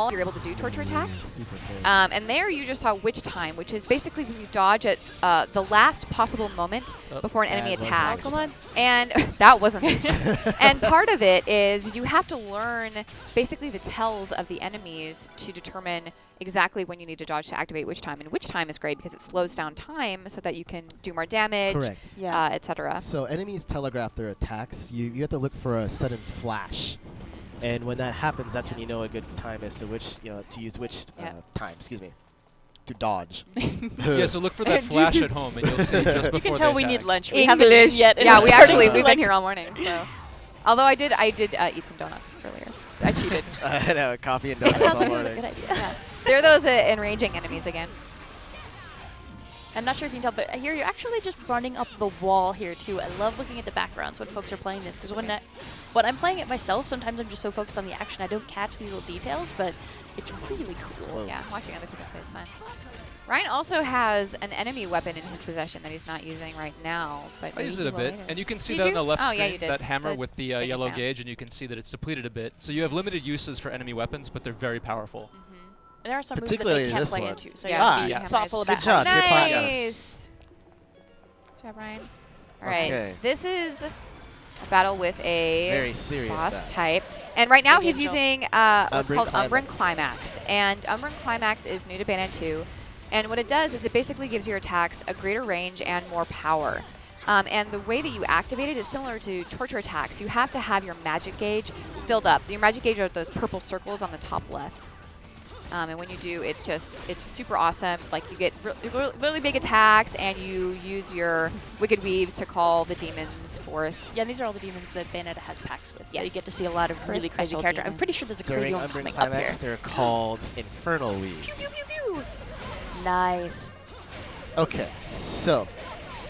you're able to do torture attacks. Super close. And there you just saw Witch Time, which is basically when you dodge at the last possible moment before an enemy that wasn't attacks. Oh, come on. And that wasn't me. And part of it is you have to learn basically the tells of the enemies to determine exactly when you need to dodge to activate Witch Time. And Witch Time is great because it slows down time so that you can do more damage, Correct. Yeah. etc. So enemies telegraph their attacks. You have to look for a sudden flash. And when that happens, that's when you know a good time is to to use which time, to dodge. Yeah, so look for that flash at home, and you'll see just before You can tell they we need attack. lunch. We haven't eaten yet. and Yeah, we're we starting actually to, we've like, been here all morning. So, although I did eat some donuts earlier. I cheated. I know, coffee and That donuts sounds all like it was a morning. good idea. Yeah. They're those enraging enemies again. I'm not sure if you can tell, but here you're actually just running up the wall here too. I love looking at the backgrounds when folks are playing this, because when I'm playing it myself, sometimes I'm just so focused on the action I don't catch these little details, but it's really cool. Yeah, watching other people play is fun. Ryan also has an enemy weapon in his possession that he's not using right now, but I maybe use it he a will bit, later. and you can see Did that you? on the left Oh, screen, yeah, you did. that hammer The with the biggest yellow sound. gauge, and you can see that it's depleted a bit. So you have limited uses for enemy weapons, but they're very powerful. And there are some moves that Particularly they can't this play one. into, so Yeah. you have to be Yes. thoughtful Good about job. how you Good play platinum. it. Nice. Good job, Ryan. All right, Okay. this is a battle with a Very serious boss battle. type. And right now Big he's angel. using what's Umbran called Umbran Climax. Climax. And Umbran Climax is new to Bayonetta 2. And what it does is it basically gives your attacks a greater range and more power. And the way that you activate it is similar to torture attacks. You have to have your magic gauge filled up. Your magic gauge are those purple circles on the top left. And when you do, it's super awesome. Like you get really big attacks, and you use your Wicked Weaves to call the demons forth. Yeah, and these are all the demons that Bayonetta has packs with, so you Yes. get to see a lot of For a really crazy special character. I'm demon. pretty sure there's a During crazy one Umbran coming up here. Climax, they're called Infernal Weaves. Pew, pew, pew, pew. Nice. Okay, so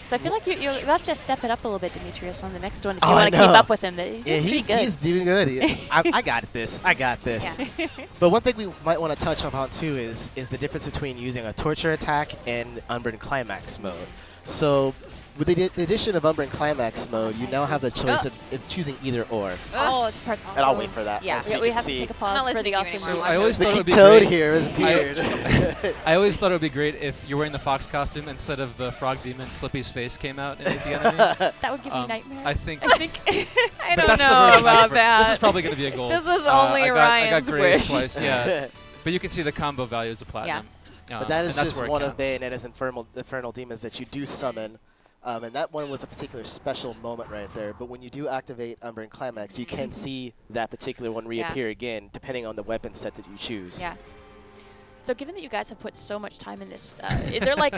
So I feel like you have to step it up a little bit, Demetrius, on the next one if Oh, you I want to keep know. up with him. He's yeah, doing pretty good. he's doing good. I got this. I got this. Yeah. But one thing we might want to touch upon too is the difference between using a torture attack and Umbran Climax mode. So with the addition of Umbran Climax mode, you now have the choice of choosing either or. Oh, it's part's awesome. And I'll wait for that. Yeah. so Yeah, you we can have to see. take a I'm pause not for listening the to you awesome anymore. So I always the thought it would King be Toad great. here is weird. I always thought it would be great if you're wearing the fox costume instead of the frog demon, Slippy's face came out and ate the enemy. That would give me Um, nightmares. I think- I think I But don't that's the know version I about prefer. that. This is probably going to be a gold. This is only I got Ryan's grazed wish. twice, yeah. But you can see the combo value is a platinum. But that is and that's just where it one of counts. Bayonetta's infernal demons that you do summon. And that one was a particular special moment right there. But when you do activate Umbran Climax, you can see that particular one reappear again, depending on the weapon set that you choose. Yeah. so. Given that you guys have put so much time in this, is there like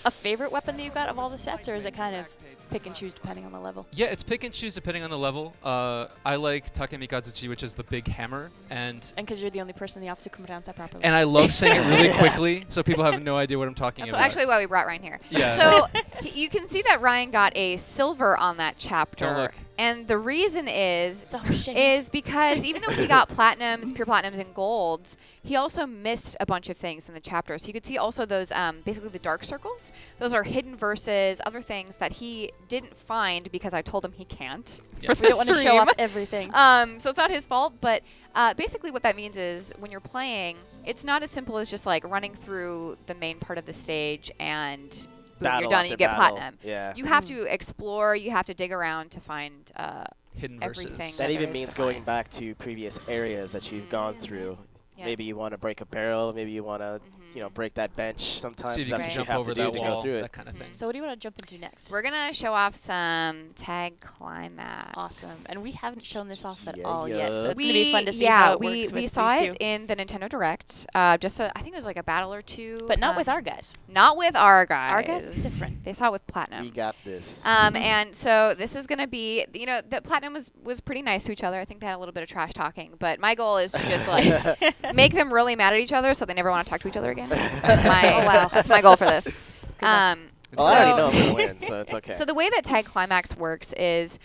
a favorite weapon that you've got of all the sets, or is it kind of pick and choose depending on the level? Yeah, it's pick and choose depending on the level. I like Takemikazuchi, which is the big hammer, and because you're the only person in the office who can pronounce that properly. I love saying it really quickly, so people have no idea what I'm talking That's about. actually why we brought Ryan here. Yeah. So you can see that Ryan got a silver on that chapter. Don't look. And the reason so is because even though he got platinums, pure platinums, and golds, he also missed a bunch of things in the chapter. So you could see also those, basically the dark circles. Those are hidden verses, other things that he didn't find because I told him he can't. Yes. we don't want to show stream. off everything. So it's not his fault, but basically what that means is when you're playing, it's not as simple as just like running through the main part of the stage and boom, Battle you're done and after you get battle. platinum. Yeah. You have to explore, you have to dig around to find Hidden everything verses. that That there even is means to going find. back to previous areas that you've gone through. Yeah. Maybe you want to break a barrel. Maybe you want to, break that bench. Sometimes See if you that's can what you jump have over to do that to wall, go through it. that kind of thing. So what do you want to jump into next? We're going to show off some tag climax. Awesome. And we haven't shown this off at Yeah, all yet, yeah. so it's going to be fun to see how it works we with saw these it two. in the Nintendo Direct. I think it was like a battle or two. But not with our guys. Not with our guys. Our guys is different. They saw it with platinum. We got this. And so this is going to be, the platinum was pretty nice to each other. I think they had a little bit of trash talking. But my goal is to just like make them really mad at each other so they never want to talk to each other again. That's my Oh, wow. that's my goal for this. Well, so, I already know I'm going to win, so it's okay. So the way that Tag Climax works is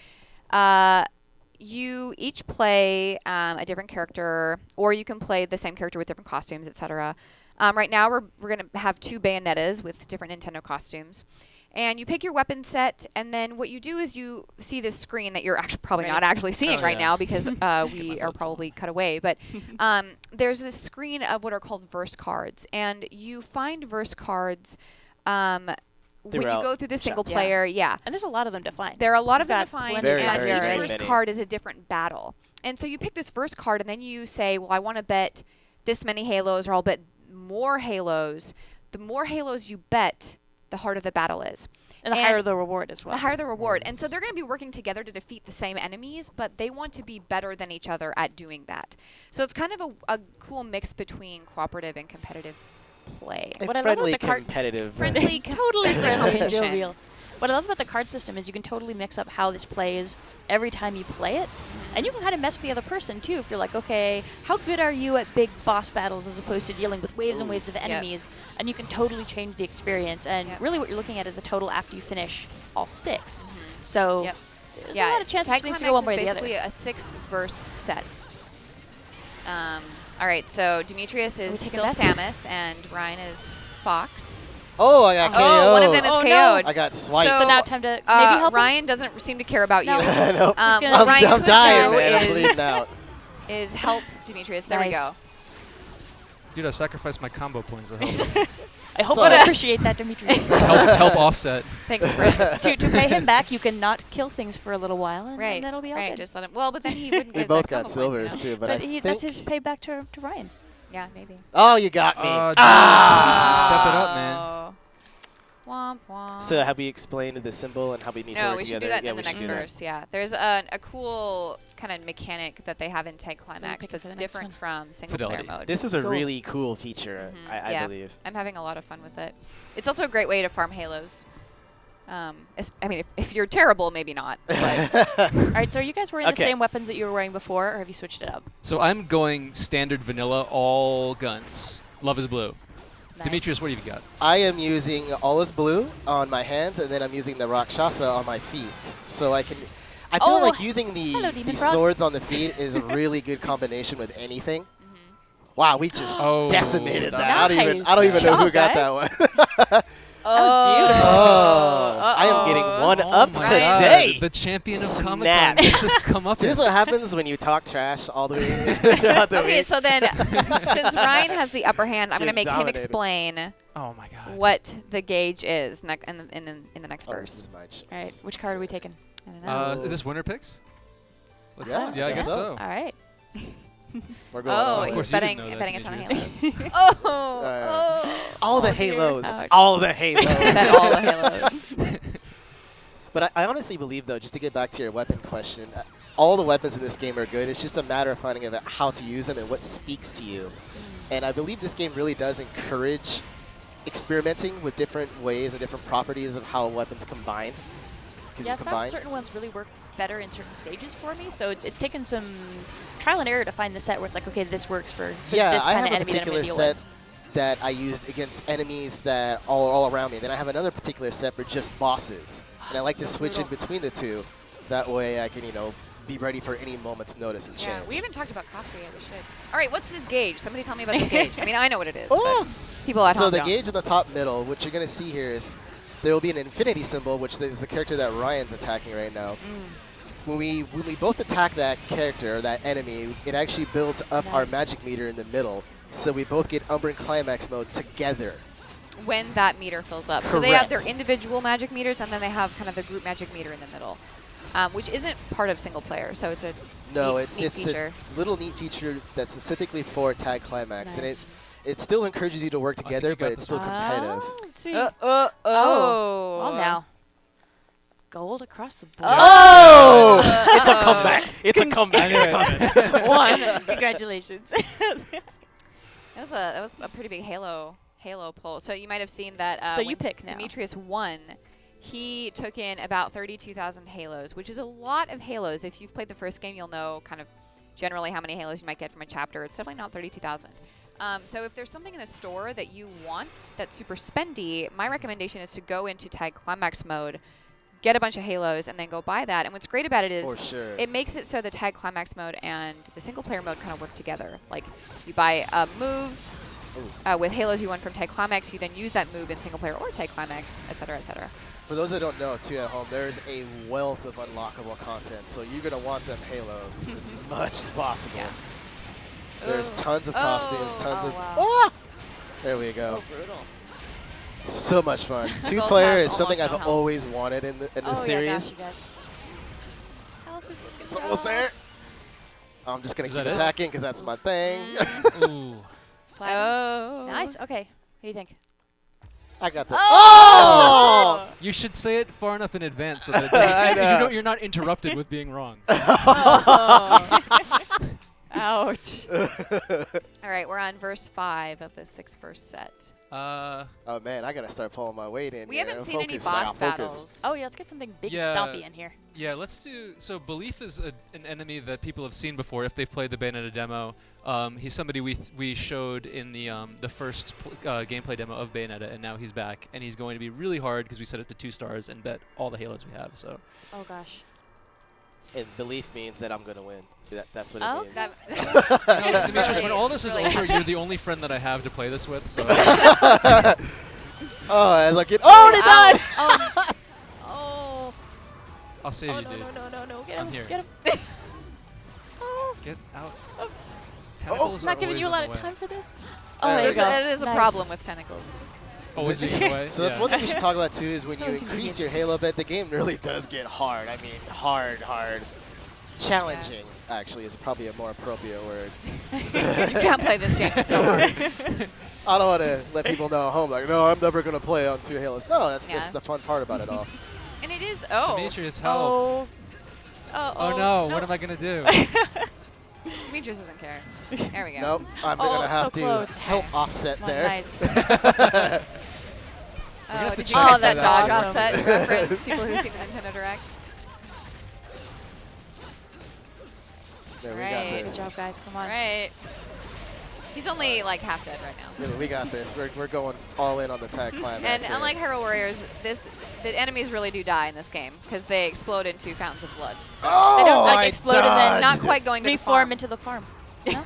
you each play a different character, or you can play the same character with different costumes, etc. Right now we're going to have two Bayonettas with different Nintendo costumes. And you pick your weapon set, and then what you do is you see this screen that you're actually probably Right. not actually seeing Oh, right yeah. now because we are probably cut away. But there's this screen of what are called verse cards, and you find verse cards when you Throughout go through the single Yeah. player. Yeah, And there's a lot of them to find. there are a lot of We've them got defined, plenty Very, and very, each very verse many. card is a different battle. And so you pick this verse card, and then you say, well, I want to bet this many halos, or I'll bet more halos. The more halos you bet, the harder the battle is. And the And higher the reward as well. The higher the reward. And so they're going to be working together to defeat the same enemies, but they want to be better than each other at doing that. So it's kind of a cool mix between cooperative and competitive play. What I love about friendly the card- competitive. Friendly, Totally friendly and competition. jovial. What I love about the card system is you can totally mix up how this plays every time you play it. And you can kind of mess with the other person, too, if you're like, okay, how good are you at big boss battles as opposed to dealing with waves and waves of enemies? And you can totally change the experience. And Yep. really what you're looking at is the total after you finish all 6. So Yep. there's a lot of chances Tag for things to Climax go one is way or the basically other. a 6-verse set. All right, so Demetrius is taking still bets? Samus, and Ryan is Fox. Oh, I got KO'd. Oh, one of them is Oh, no. KO'd. I got swiped. So now time to maybe help him? Ryan doesn't seem to care about No. you. Nope. gonna- What Ryan I'm could dying, do man. I'm is, bleeding out. is help Demetrius. There we Nice. go. Dude, I sacrificed my combo points to help, I hope So- you appreciate that, Demetrius. help offset. Thanks, Fred. to pay him back, you can not kill things for a little while, and, Right, and that'll be all right. good. Just let him. Well, but then he wouldn't We get both the got combo silvers points, you know? too, but But I think that's his payback to Ryan. Yeah, maybe. Oh, you got me. Dude, Ah! step it up, man. Oh. Womp womp. So have we explained the symbol and how we need to no, work we should together? do that Yeah, in the we should next do that. verse. Yeah, there's a cool kind of mechanic that they have in Tag Climax picking for that's the next different one? from single player Fidelity. mode. This is a Cool. really cool feature, Mhm, I yeah. believe. I'm having a lot of fun with it. It's also a great way to farm halos. I mean, if you're terrible, maybe not. But All right, so are you guys wearing the Okay. same weapons that you were wearing before, or have you switched it up? So I'm going standard vanilla, all guns. Love is blue. Nice. Demetrius, what have you got? I am using all is blue on my hands, and then I'm using the Rakshasa on my feet. So I feel Oh, like using hello, the Demon Frog. swords on the feet is a really good combination with anything. Wow, we just Oh, decimated that. Nice. I don't even know Good who job, got guys. that one. was beautiful. Oh, I am getting one Oh up my today. God, the champion of Snap. Comic-Con makes us come up. See, this is what happens when you talk trash all the way throughout the okay, week. so then since Ryan has the upper hand, I'm going to Get make him dominated. explain Oh my God. what the gauge is in the next Oh, this verse. is my chance. All right, which card are we taking? I don't know. Is this winner picks? Let's Yeah, yeah, I I guess guess so. All right. We're going Oh, all Of he's course in. you betting, didn't know that, betting a ton of Demetrius. halos. oh, All the Oh, dear. halos. Ouch. All the halos. all the halos. But I honestly believe, though, just to get back to your weapon question, all the weapons in this game are good. It's just a matter of finding out how to use them and what speaks to you. And I believe this game really does encourage experimenting with different ways and different properties of how weapons combine. Can Yeah, you I found combine? certain ones really work better in certain stages for me, so it's taken some trial and error to find the set where it's like, okay, this works for Yeah, this I kind of have a enemy that I'm particular going to deal set with. that I used against enemies that all around me. Then I have another particular set for just bosses. And I like to so switch in brutal. between the two. That way I can, be ready for any moment's notice and change. Yeah, we haven't talked about coffee yet. We should. All right, what's this gauge? Somebody tell me about this gauge. I mean, I know what it is, Oh! but people at So home the don't. gauge in the top middle, what you're going to see here is there will be an infinity symbol, which is the character that Ryan's attacking right now. When we both attack that character, or that enemy, it actually builds up our Nice. magic meter in the middle. So we both get Umbran Climax mode together. When that meter fills up. So they have their Correct. individual magic meters, and then they have kind of the group magic meter in the middle, which isn't part of single player. So it's a No, neat, it's neat it's feature. a little neat feature that's specifically for Tag Climax, and Nice. it still encourages you to work think together, you got but it's this still one. competitive. Oh, let's see. Oh. Well, now. Gold across the board. Oh! It's a comeback. It's a comeback. One. Congratulations. That was a pretty big Halo pull. So you might have seen that. So you when pick now. Demetrius won. He took in about 32,000 halos, which is a lot of halos. If you've played the first game, you'll know kind of generally how many halos you might get from a chapter. It's definitely not 32,000. So if there's something in the store that you want that's super spendy, my recommendation is to go into Tag Climax mode, get a bunch of halos, and then go buy that. And what's great about it is For sure. it makes it so the Tag Climax mode and the single player mode kind of work together. Like you buy a move, With Halos, you won from Tag Climax. You then use that move in single player or Tag Climax, etc., etc. For those that don't know, too, at home, there's a wealth of unlockable content, so you're going to want them Halos as much as possible. Yeah. There's tons of costumes, tons of... wow. Ah! There we go. So brutal. So much fun. Both Two-player have is something almost I've no health. always wanted in the Oh, series. yeah, gosh, you guys. Health is looking It's almost rough. there. I'm just going Is to keep that it? attacking because that's my thing. Ooh. Platinum. Oh. Nice. Okay. What do you think? I got that. Oh! Oh! You should say it far enough in advance so that it I doesn't, know. you're not interrupted with being wrong. Ouch. All right, we're on verse 5 of the 6-verse set. Uh, Oh, man, I got to start pulling my weight in We here. haven't seen any Focus, boss focus. battles. Oh, yeah, let's get something big Yeah. and stompy in here. yeah, let's do. So Belief is an enemy that people have seen before if they've played the Bayonetta demo. He's somebody we showed in the first gameplay demo of Bayonetta, and now he's back, and he's going to be really hard because we set it to 2 stars and bet all the Halos we have. So Oh, gosh. And belief means that I'm going to win. That's what Oh, it means. That Demetrius, when all this is really over, you're the only friend that I have to play this with. So Oh, as I get... Oh, they died! Oh. Oh. I'll save Oh, you, no, dude. no, no, no, no. Get I'm him. here. Get him. Oh. Get out. Oh. Tentacles I'm not are giving always you a in lot the of way. time for this. Oh, Oh, there you there go. It is a Nice. problem with tentacles. Always being in the way. So that's yeah. one thing we should talk about too is when So you inconvenient. increase your Halo bit, the game really does get hard. I mean, hard. Challenging, actually, is probably a more appropriate word. You can't play this game. It's so hard. I don't want to let people know at home, like, no, I'm never going to play on 2 Halos. No, that's Yeah. the fun part about it all. And it is, oh. Demetrius, help. Oh. Oh no, what am I going to do? Demetrius doesn't care. There we go. Nope, I'm Oh, going to have so to close. help offset Come on, there. nice. Oh, have to did you check catch that that dog awesome. offset reference? People who've seen the Nintendo Direct. There, we Right. got Good this. job, guys. Come on. Right. He's only like half dead right now. Yeah, we got this. We're going all in on the tag climax. And here. unlike Hero Warriors, the enemies really do die in this game because they explode into fountains of blood. So Oh, They don't, like, I explode and then not dodged. quite going to the Reform farm. into the farm. No?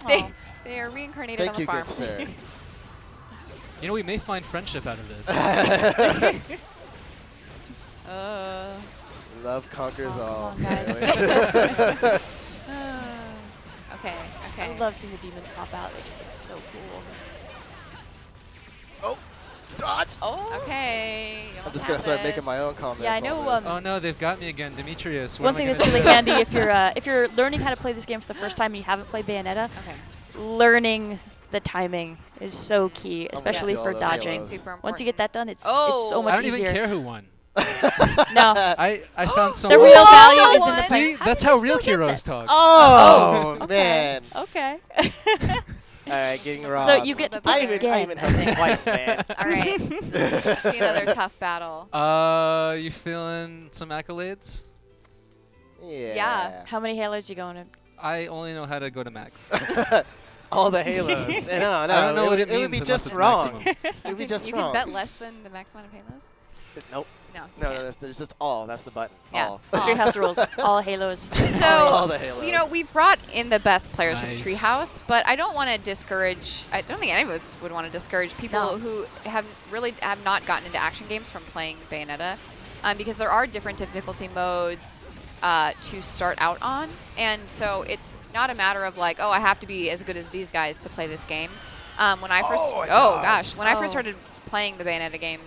They, Oh. they are reincarnated Thank on the you, farm. good sir. You know, we may find friendship out of this. Love conquers Oh, all. come on, guys. Anyway. Okay, okay. I love seeing the demons pop out. They just look so cool. Oh, dodge. Oh. Okay. you I'm almost just going to have start making my own this. comments. Yeah, I know, on this. Oh no, they've got me again. Demetrius, what One am I thing that's gonna really do? handy if you're learning how to play this game for the first time and you haven't played Bayonetta, Okay. learning the timing is so key, especially do all for those dodging. halos. Super important. Once you get that done, it's Oh. so I much don't easier. even care who won. No, I found some. the real value no, is in the what? play. See, that's did how you real still get heroes that? talk. Oh, Okay. man. Okay. All right, getting robbed. So you get to I pick even- I again. even had it twice, man. All right. See another tough battle. You feeling some accolades? Yeah. Yeah. How many halos you going in? I only know how to go to max. All the Halos. No, no. I don't know what it would be means just unless it's wrong. maximum. It would be just you wrong. can bet less than the max amount of halos? Nope. No. you No, can't. there's just all. That's the button. Yeah. All. All. Treehouse rules. All halos. all So, the Halos. you know, we've brought in the best players Nice. from Treehouse, but I don't want to discourage, I don't think any of us would want to discourage people No. who have not gotten into action games from playing Bayonetta, because there are different difficulty modes to start out on, and so it's not a matter of like, oh, I have to be as good as these guys to play this game. When I first, Oh, I oh dodged. gosh, when I Oh. first started playing the Bayonetta game,